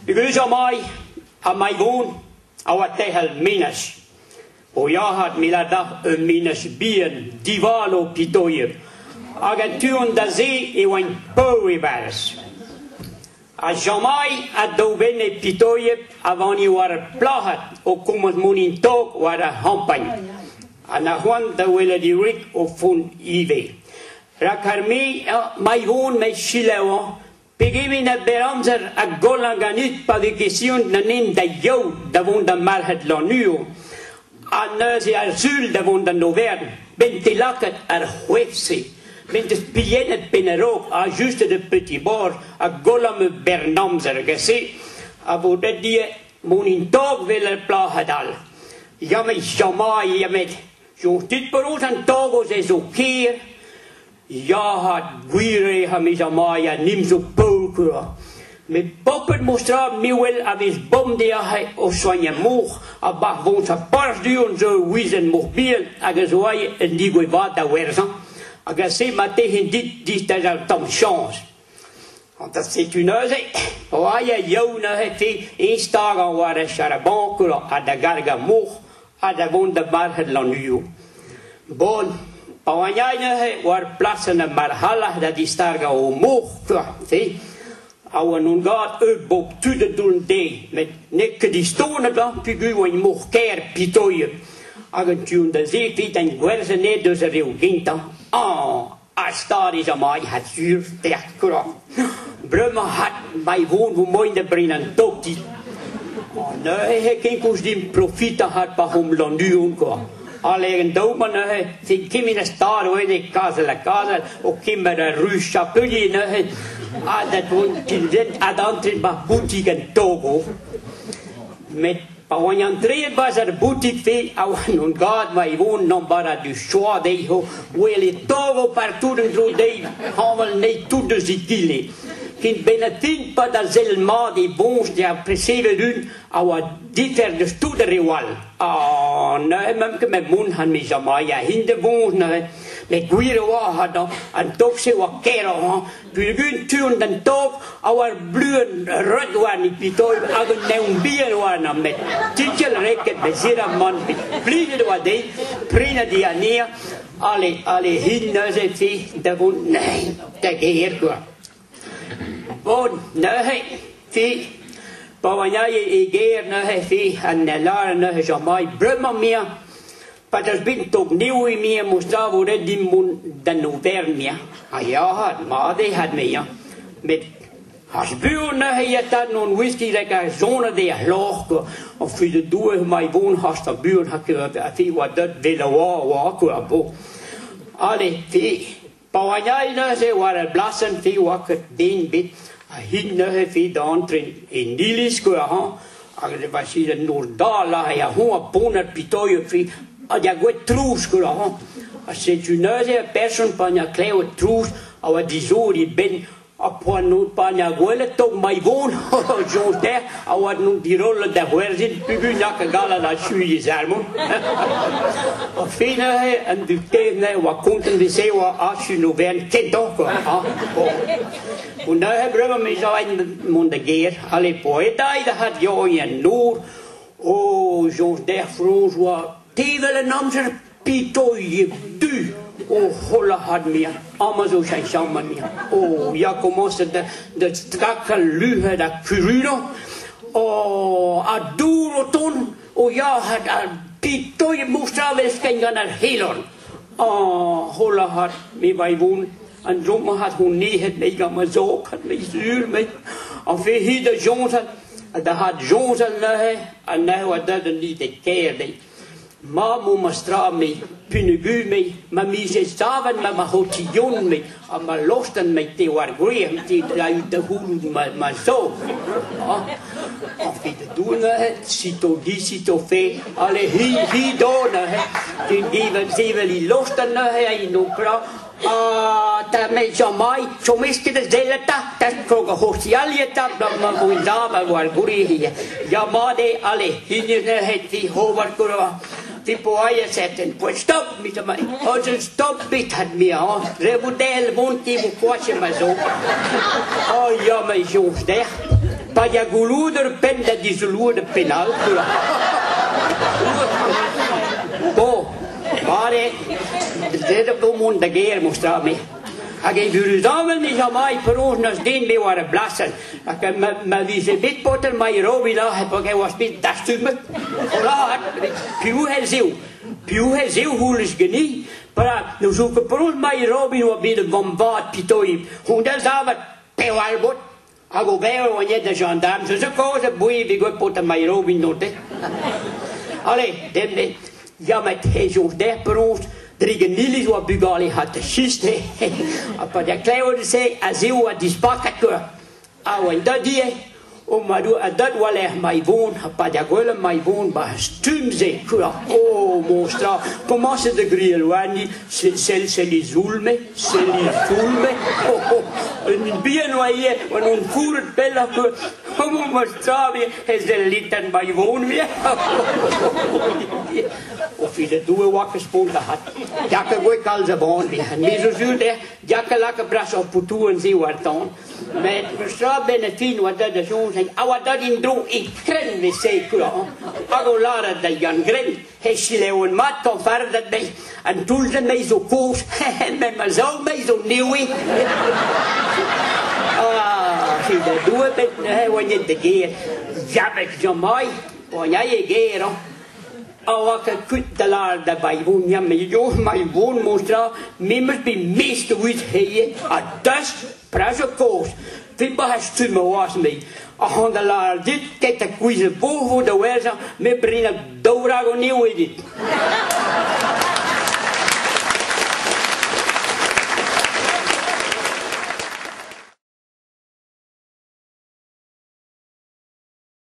Because of my woon, our tehel minas. O ja had milada een minas bien, divalo pitoje. Agenturen da zee e wan poe bares. A jamais a dovene pitoje avant je war plahat o komend monin tog war a hampagne. A na Juan da wele di rik o fun ive. Rakarmi mai woon met Chilewa. Pegimi na beramzer a golanganit pa de question na nin da jou da won da marhet lanuo. A neuze ar zul da won da novern. Ben te laket ar huefse. Ben te spien het binnenrook a juste de petit bord a golame bernamzer gese. A wo dat die monin tog wille plahadal. Ja met jamai ja met. Zo'n dit brood en togos is ook keer. Ja, had guire ha mis amaya nim zo poker. Met poppet mostra miwel avis bom de ha of soanya moog. Abach woont sa pars duon zo wizen mobiel. Agus waai en die goe wata werza. Agus se ma tegen dit is al tam chance. Want dat zit u nou zei. Waai jou nou het een stagan waar charabankura a da garga moog. A da woont de barhet lanuo. Bon. Pawanyanya war plaatsen na marhala dat die starga omhoog kwam. Ouwe nun gaat uitbop tu de doen de met nekke die stonen dan figuur en mocht keer pitoje. Agentun de zee fiet en guerze ne dus er heel ginta. A star is aan mij het zuur tekra. Brumma had mij woon hoe mooi de brengen tot die. Nee, hij geen koos die profita had pa hom landuun kwam. Alleen domen vind ik in de stad hoor de kazel ook in de rue Chapelier dat woont in dit adantrin bij boutique en Togo met pawanjantreer was er boutique veel awan un god wij woon non bara du choix de ho wele Togo partout en zo de hamel nee tout de zikile kind benetin pas dat zelma die bons die apprecieven doen awa diter de stoede riwal nee memke met moen han mi jamaya hinde bons nee met guire wa hada en toch se wa kero bulgun tuun dan toch our bluen red one pitoy agen neun bier wana met titel reket bezira man blide wa de prina di ania alle hinne ze fi de won nee de geer kwa bon nee fi Pawanyaye egeer nee fi en lar nee jamai brumma meer. Maar dat bent ook nieuw meer moest daar worden die mon dan over meer. Ja, maar die had meer. Met als buren je dat non whisky lekker zone die laag of voor de doel mijn woon hast de buren had je wat dat willen waken. Alle die Pawanyaye ze waren blassen die wakker den bit. Hinne fi d'entrin in Nilis ko ha agde basi de Nordala ya ho poner pitoyo fi adia go trus ko ha c'est une personne panya cleo trus awa disori ben apon no panya goele tok mai woon jonte awa no di rolle da werzin pugu yak gala la chui zarmon fine en du tene wa konten de sewa as no ven kento ko ha und da hebben we me zo in de geer alle poëta ida had jo en noor Jean der François tevele namzer pitoje du holla had meer allemaal zo zijn samen meer ja commence de strakke luhe dat curino aduro ton ja had pitoje moest al eens kijken naar Helon holla had me bij woon en zomaar had hun nee het mee gaan maar zo had mij zuur met of hij hier de jongens had dat had jongens en nee wat dat niet de keer deed maar moet maar straat mee punugu mee maar mij ze samen maar hotion mee en maar losten met die wargreem die uit de hoen maar zo of hij de doen cito die cito fe alle hier doen die wil die losten in opera dat met jamai zo meeste de zelta dat kroga hosialieta dat maar moet daar maar hier ja maar de alle hier het die hoverkura die poaia zetten pues stop met mij als stop bit had meer rebudel woont die kwatje maar zo ja maar jongens daar Padiaguluder pen dat die zulude penal. Oh, maar de pomon de geer moest daar mee. Ik heb samen niet aan mij per ons naar steen bij waren blassen. Maar wie ze dit potter, maar Robin heb ik was niet dat stuk. Laat, puur heel zeeuw hoe is genie. Maar nu zoek ik per ons maar Robin wat bij de bombard pitooi. Hoe dat samen pewal bot. Ik go bij wanneer de gendarmes zo kozen boeien die goed potter maar Robin doet. Allee, dem ja met hij zo daar per ons. Drie nilis wat bugali had de schist he. Apa de kleine zei azeu wat die spakaker. En dat die maar dat wel echt mij woon. Apa de golle mij woon bij stum ze. Oh monstra. Comment c'est de grill wani c'est les zulme. Een bier noyer en een voer bella que como monstra is de litten bij woon weer. Of je de doe wakker spoelen had. Jakke gooi kalze boon weer. En meer zo zuur de jakke lakke bras op putu en zie wat dan. Met monstra benefin wat dat de zoon zijn. Awa dat in droog ik kren we zeker. Ago lara dat Jan Gren. Hij schreeuw een mat kan verder mee. En toen ze mij zo koos. En met mijn zoon mij zo nieuw. Zie de doe met wanneer de geer. Ja met jamai. Wanneer je geer. Awa ke kut de laar daarbij woon. Ja maar joh mijn woonmonstra. Mimmers bij meeste uit heeën. A dus prijs koos. Die bahas me was mee. Aan de laar dit, kijk de kwijze boven de wijze, met brengen doorgaan nieuw in dit.